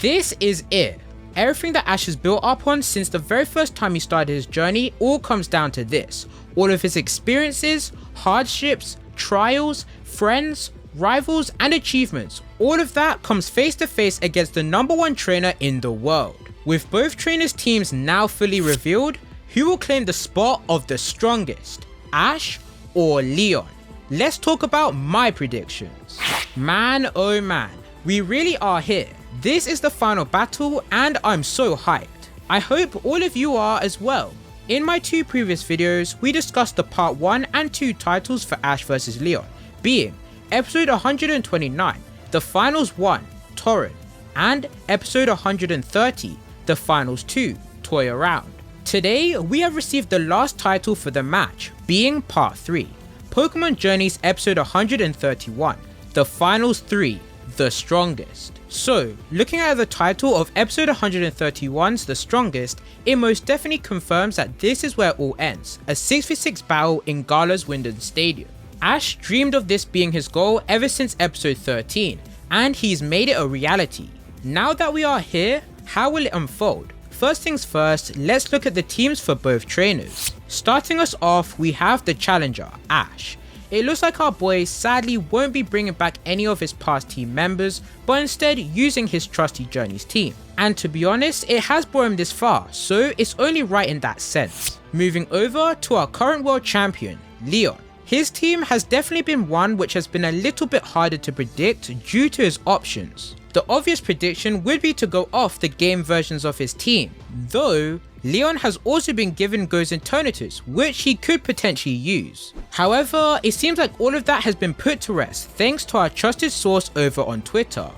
This is it. Everything that Ash has built up on since the very first time he started his journey all comes down to this. All of his experiences, hardships, trials, friends, rivals and achievements, all of that comes face to face against the #1 trainer in the world. With both trainers' teams now fully revealed, who will claim the spot of the strongest, Ash or Leon? Let's talk about my predictions. Man oh man, we really are here. This is the final battle and I'm so hyped. I hope all of you are as well. In my 2 previous videos, we discussed the part 1 and 2 titles for Ash vs Leon, being episode 129, the finals 1, Torrent, and episode 130, the finals 2, Toy Around. Today, we have received the last title for the match, being part 3, Pokemon Journeys episode 131, the finals 3, the strongest. So, looking at the title of episode 131's The Strongest, it most definitely confirms that this is where it all ends, a 6v6 battle in Gala's Winden Stadium. Ash dreamed of this being his goal ever since episode 13, and he's made it a reality. Now that we are here, how will it unfold? First things first, let's look at the teams for both trainers. Starting us off, we have the challenger, Ash. It looks like our boy sadly won't be bringing back any of his past team members, but instead using his trusty Journeys team. And to be honest, it has brought him this far, so it's only right in that sense. Moving over to our current world champion, Leon. His team has definitely been one which has been a little bit harder to predict due to his options. The obvious prediction would be to go off the game versions of his team, though Leon has also been given Goh's Eternatus, which he could potentially use. However, it seems like all of that has been put to rest thanks to our trusted source over on Twitter,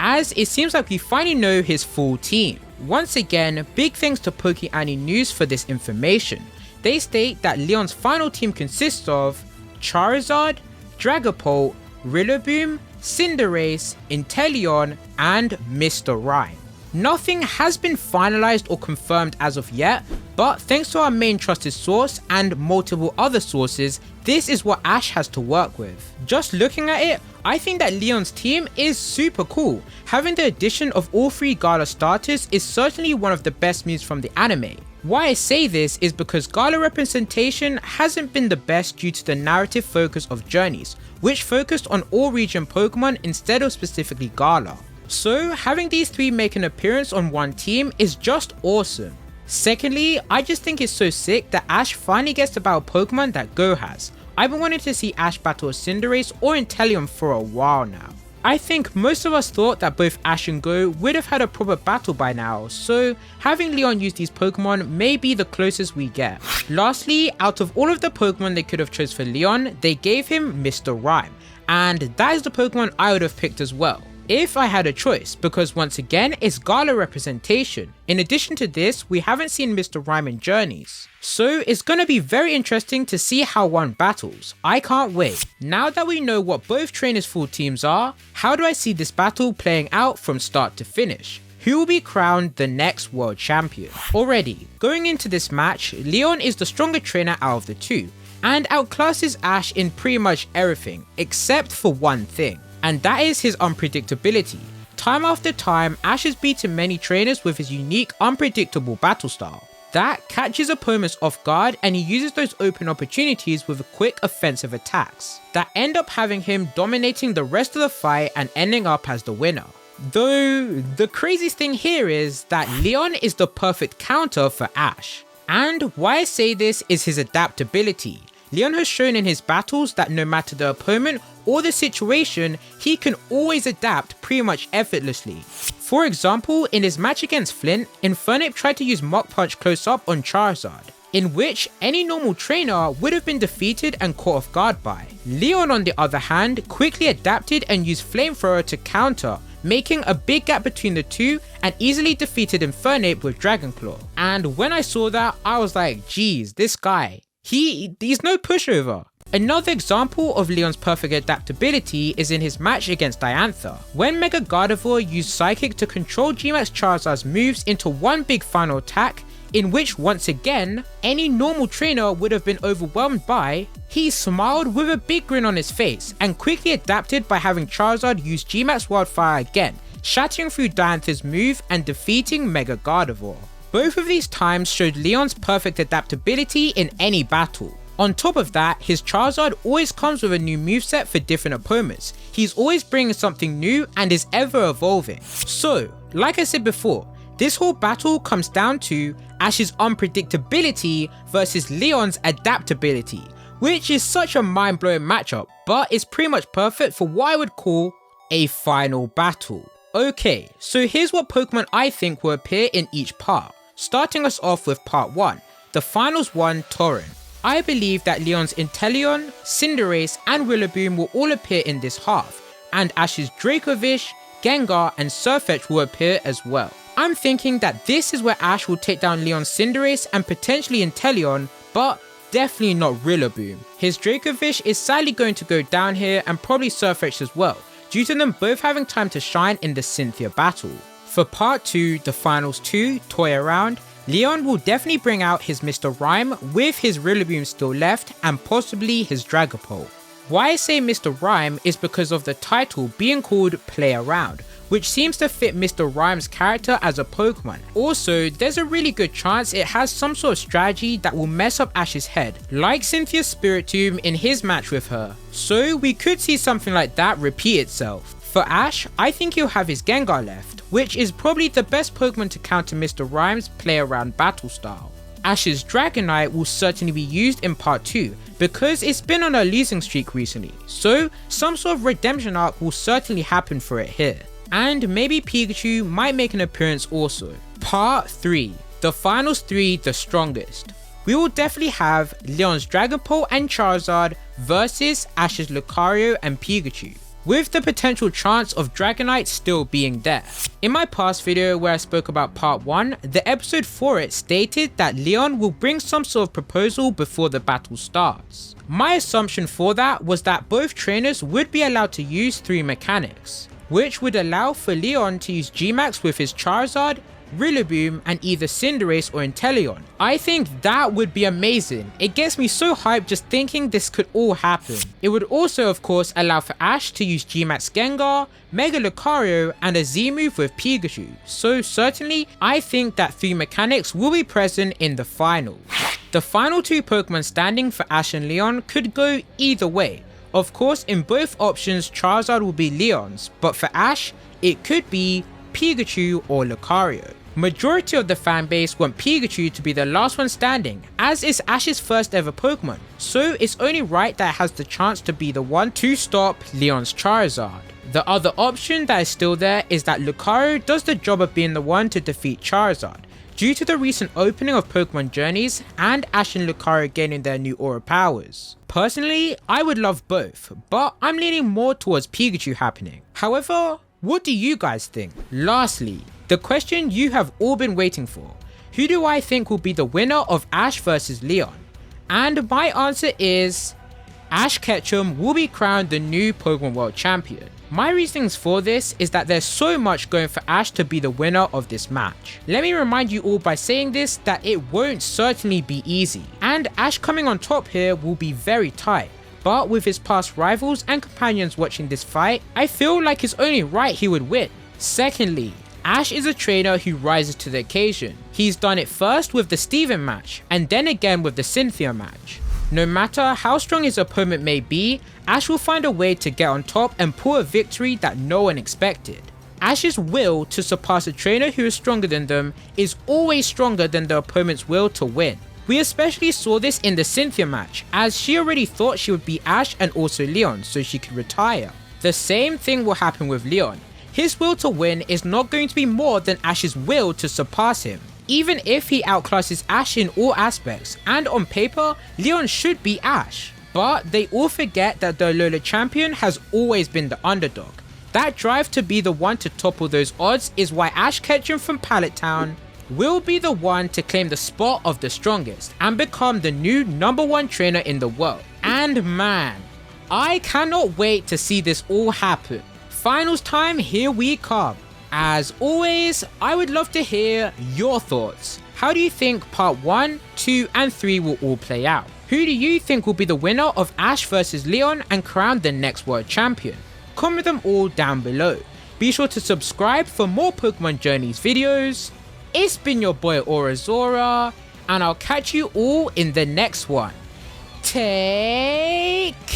as it seems like we finally know his full team. Once again, big thanks to PokeAni News for this information. They state that Leon's final team consists of Charizard, Dragapult, Rillaboom, Cinderace, Inteleon, and Mr. Rime. Nothing has been finalized or confirmed as of yet, but thanks to our main trusted source and multiple other sources, this is what Ash has to work with. Just looking at it, I think that Leon's team is super cool. Having the addition of all 3 Gala starters is certainly one of the best moves from the anime. Why I say this is because Gala representation hasn't been the best due to the narrative focus of Journeys, which focused on all region Pokemon instead of specifically Gala. So having these 3 make an appearance on one team is just awesome. Secondly, I just think it's so sick that Ash finally gets to battle Pokemon that Goh has. I've been wanting to see Ash battle a Cinderace or Inteleon for a while now. I think most of us thought that both Ash and Goh would have had a proper battle by now, so having Leon use these Pokemon may be the closest we get. Lastly, out of all of the Pokemon they could have chose for Leon, they gave him Mr. Rime, and that is the Pokemon I would have picked as well, if I had a choice, because once again it's Gala representation. In addition to this, we haven't seen Mr. Rime in Journeys, so it's gonna be very interesting to see how one battles. I can't wait. Now that we know what both trainers' full teams are, how do I see this battle playing out from start to finish? Who will be crowned the next world champion? Already, going into this match, Leon is the stronger trainer out of the 2, and outclasses Ash in pretty much everything, except for one thing, and that is his unpredictability. Time after time, Ash has beaten many trainers with his unique, unpredictable battle style that catches opponents off guard, and he uses those open opportunities with quick offensive attacks that end up having him dominating the rest of the fight and ending up as the winner. Though the craziest thing here is that Leon is the perfect counter for Ash, and why I say this is his adaptability. Leon has shown in his battles that no matter the opponent or the situation, he can always adapt pretty much effortlessly. For example, in his match against Flint, Infernape tried to use Mach Punch close up on Charizard, in which any normal trainer would have been defeated and caught off guard by. Leon on the other hand quickly adapted and used Flamethrower to counter, making a big gap between the 2 and easily defeated Infernape with Dragon Claw. And when I saw that, I was like, geez, this guy, he's no pushover. Another example of Leon's perfect adaptability is in his match against Diantha, when Mega Gardevoir used Psychic to control Gmax Charizard's moves into one big final attack, in which once again, any normal trainer would have been overwhelmed by. He smiled with a big grin on his face and quickly adapted by having Charizard use Gmax Wildfire again, shattering through Diantha's move and defeating Mega Gardevoir. Both of these times showed Leon's perfect adaptability in any battle. On top of that, his Charizard always comes with a new moveset for different opponents. He's always bringing something new and is ever evolving. So, like I said before, this whole battle comes down to Ash's unpredictability versus Leon's adaptability, which is such a mind-blowing matchup, but it's pretty much perfect for what I would call a final battle. Okay, so here's what Pokemon I think will appear in each part. Starting us off with part 1, the finals one, Torrent. I believe that Leon's Inteleon, Cinderace and Rillaboom will all appear in this half, and Ash's Dracovish, Gengar and Sirfecth'd will appear as well. I'm thinking that this is where Ash will take down Leon's Cinderace and potentially Inteleon, but definitely not Rillaboom. His Dracovish is sadly going to go down here, and probably Sirfecth'd as well, due to them both having time to shine in the Cynthia battle. For part 2, the finals 2, Toy Around, Leon will definitely bring out his Mr. Rhyme with his Rillaboom still left and possibly his Dragapult. Why I say Mr. Rhyme is because of the title being called Play Around, which seems to fit Mr. Rhyme's character as a Pokemon. Also, there's a really good chance it has some sort of strategy that will mess up Ash's head, like Cynthia's Spiritomb in his match with her. So we could see something like that repeat itself. For Ash, I think he'll have his Gengar left, which is probably the best Pokemon to counter Mr. Rhyme's play around battle style. Ash's Dragonite will certainly be used in part 2 because it's been on a losing streak recently, so some sort of redemption arc will certainly happen for it here. And maybe Pikachu might make an appearance also. Part 3, the finals 3, the strongest. We will definitely have Leon's Dragapult and Charizard versus Ash's Lucario and Pikachu, with the potential chance of Dragonite still being there. In my past video where I spoke about part 1, the episode for it stated that Leon will bring some sort of proposal before the battle starts. My assumption for that was that both trainers would be allowed to use 3 mechanics, which would allow for Leon to use G-Max with his Charizard, Rillaboom and either Cinderace or Inteleon. I think that would be amazing. It gets me so hyped just thinking this could all happen. It would also of course allow for Ash to use G-Max Gengar, Mega Lucario and a Z-move with Pikachu. So certainly I think that 3 mechanics will be present in the finals. The final 2 Pokemon standing for Ash and Leon could go either way. Of course in both options Charizard will be Leon's, but for Ash it could be Pikachu or Lucario. Majority of the fanbase want Pikachu to be the last one standing, as is Ash's first ever Pokemon, so it's only right that it has the chance to be the one to stop Leon's Charizard. The other option that is still there is that Lucario does the job of being the one to defeat Charizard, due to the recent opening of Pokemon Journeys and Ash and Lucario gaining their new aura powers. Personally, I would love both, but I'm leaning more towards Pikachu happening. However, what do you guys think? Lastly, the question you have all been waiting for. Who do I think will be the winner of Ash vs Leon? And my answer is Ash Ketchum will be crowned the new Pokemon World Champion. My reasonings for this is that there's so much going for Ash to be the winner of this match. Let me remind you all by saying this that it won't certainly be easy, and Ash coming on top here will be very tight. But with his past rivals and companions watching this fight, I feel like it's only right he would win. Secondly, Ash is a trainer who rises to the occasion. He's done it first with the Steven match, and then again with the Cynthia match. No matter how strong his opponent may be, Ash will find a way to get on top and pull a victory that no one expected. Ash's will to surpass a trainer who is stronger than them is always stronger than the opponent's will to win. We especially saw this in the Cynthia match, as she already thought she would beat Ash and also Leon so she could retire. The same thing will happen with Leon. His will to win is not going to be more than Ash's will to surpass him. Even if he outclasses Ash in all aspects, and on paper, Leon should beat Ash. But they all forget that the Alola champion has always been the underdog. That drive to be the one to topple those odds is why Ash Ketchum from Pallet Town will be the one to claim the spot of the strongest and become the new #1 trainer in the world. And man, I cannot wait to see this all happen. Finals time, here we come. As always, I would love to hear your thoughts. How do you think part 1, 2 and 3 will all play out? Who do you think will be the winner of Ash vs Leon and crown the next world champion? Comment them all down below. Be sure to subscribe for more Pokemon Journeys videos. It's been your boy Aurazora, and I'll catch you all in the next one. Take